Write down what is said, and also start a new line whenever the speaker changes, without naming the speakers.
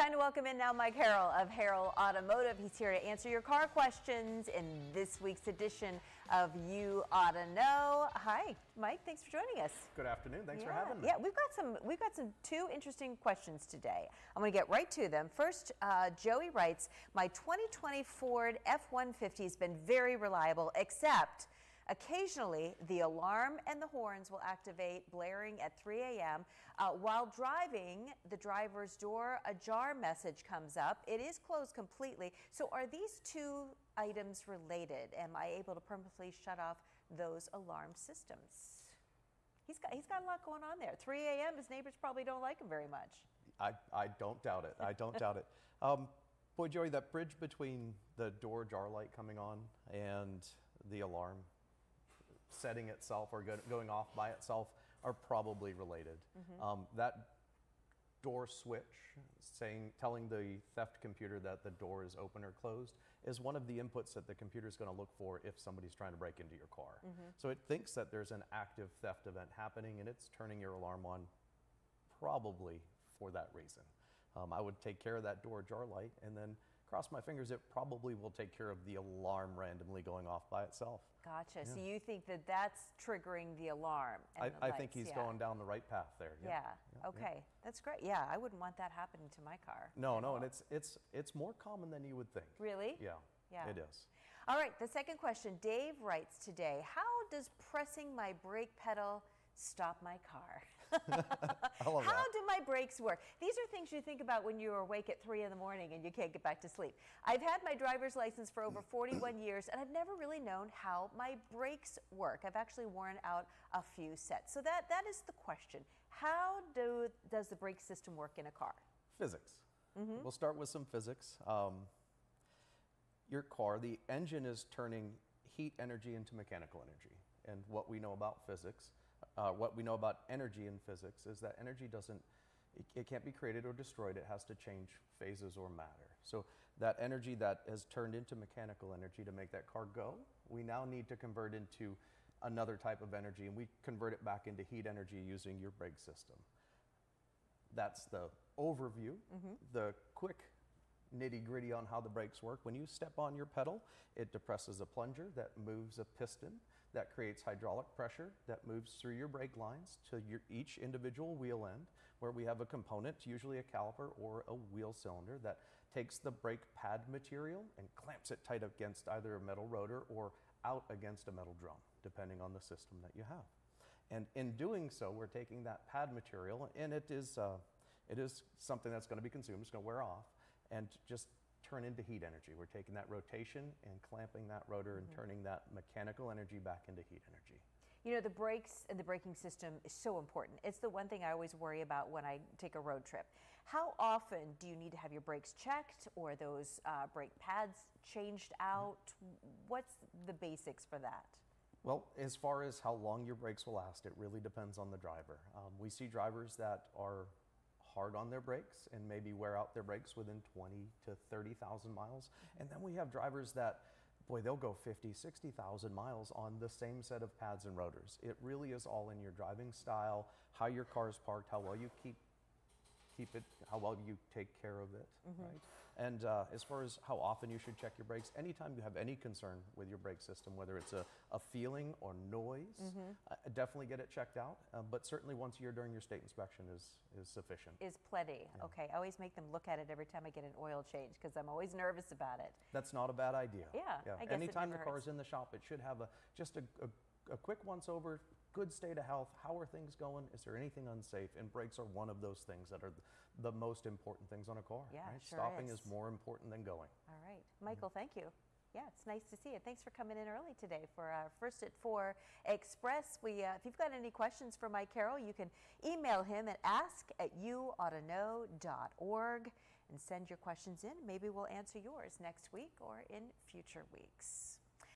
Time to welcome in now Mike Harrell of Harrell Automotive. He's here to answer your car questions in this week's edition of You Oughta Know. Hi, Mike. Thanks for joining us.
Good afternoon. Thanks for having me.
Yeah, we've got some two interesting questions today. I'm going to get right to them. First, Joey writes, my 2020 Ford F-150 has been very reliable, except occasionally the alarm and the horns will activate blaring at 3 a.m. While driving the driver's door, a jar message comes up. It is closed completely. So are these two items related? Am I able to permanently shut off those alarm systems? He's got a lot going on there. 3 a.m. his neighbors probably don't like him very much.
I don't doubt it. I don't doubt it. Boy, Joey, that bridge between the door jar light coming on and the alarm setting itself or going off by itself are probably related. That door switch telling the theft computer that the door is open or closed is one of the inputs that the computer is going to look for if somebody's trying to break into your car. So it thinks that there's an active theft event happening and it's turning your alarm on probably for that reason. I would take care of that door jar light and then cross my fingers it probably will take care of the alarm randomly going off by itself.
Gotcha.
Yeah.
So you think that that's triggering the alarm? And
I think he's going down the right path there.
Yeah. Okay. That's great. Yeah, I wouldn't want that happening to my car.
No, and it's more common than you would think.
Really?
Yeah.
Yeah.
It is.
All right. The second question. Dave writes today, how does pressing my brake pedal stop my car? How do my brakes work? These are things you think about when you're awake at 3 in the morning and you can't get back to sleep. I've had my driver's license for over 41 years and I've never really known how my brakes work. I've actually worn out a few sets. So that is the question. How does the brake system work in a car?
Physics. We'll start with some physics. Your car, the engine is turning heat energy into mechanical energy. And what we know about physics, what we know about energy in physics is that energy it can't be created or destroyed. It has to change phases or matter. So that energy that has turned into mechanical energy to make that car go, we now need to convert into another type of energy, and we convert it back into heat energy using your brake system. That's the overview. The quick nitty-gritty on how the brakes work. When you step on your pedal, it depresses a plunger that moves a piston that creates hydraulic pressure that moves through your brake lines to each individual wheel end, where we have a component, usually a caliper or a wheel cylinder, that takes the brake pad material and clamps it tight against either a metal rotor or out against a metal drum, depending on the system that you have. And in doing so, we're taking that pad material, and it is something that's going to be consumed, it's going to wear off, and just turn into heat energy. We're taking that rotation and clamping that rotor and turning that mechanical energy back into heat energy.
You know, the brakes and the braking system is so important. It's the one thing I always worry about when I take a road trip. How often do you need to have your brakes checked or those brake pads changed out? What's the basics for that?
Well, as far as how long your brakes will last, it really depends on the driver. We see drivers that are hard on their brakes and maybe wear out their brakes within 20 to 30,000 miles. And then we have drivers that, boy, they'll go 50, 60,000 miles on the same set of pads and rotors. It really is all in your driving style, how your car is parked, how well you keep it, how well you take care of it, right? And as far as how often you should check your brakes, anytime you have any concern with your brake system, whether it's a feeling or noise, definitely get it checked out. But certainly once a year during your state inspection is sufficient.
Is plenty. Yeah. Okay, I always make them look at it every time I get an oil change because I'm always nervous about it.
That's not a bad idea.
Yeah. I guess
anytime the car is in the shop, it should have just a quick once over. Good state of health, how are things going? Is there anything unsafe? And brakes are one of those things that are the most important things on a car.
Yeah,
right?
Sure
Stopping is more important than going.
All right. Michael, thank you. Yeah, it's nice to see you. Thanks for coming in early today for our First at 4 Express. If you've got any questions for Mike Harrell, you can email him at ask@yououghtoknow.org and send your questions in. Maybe we'll answer yours next week or in future weeks.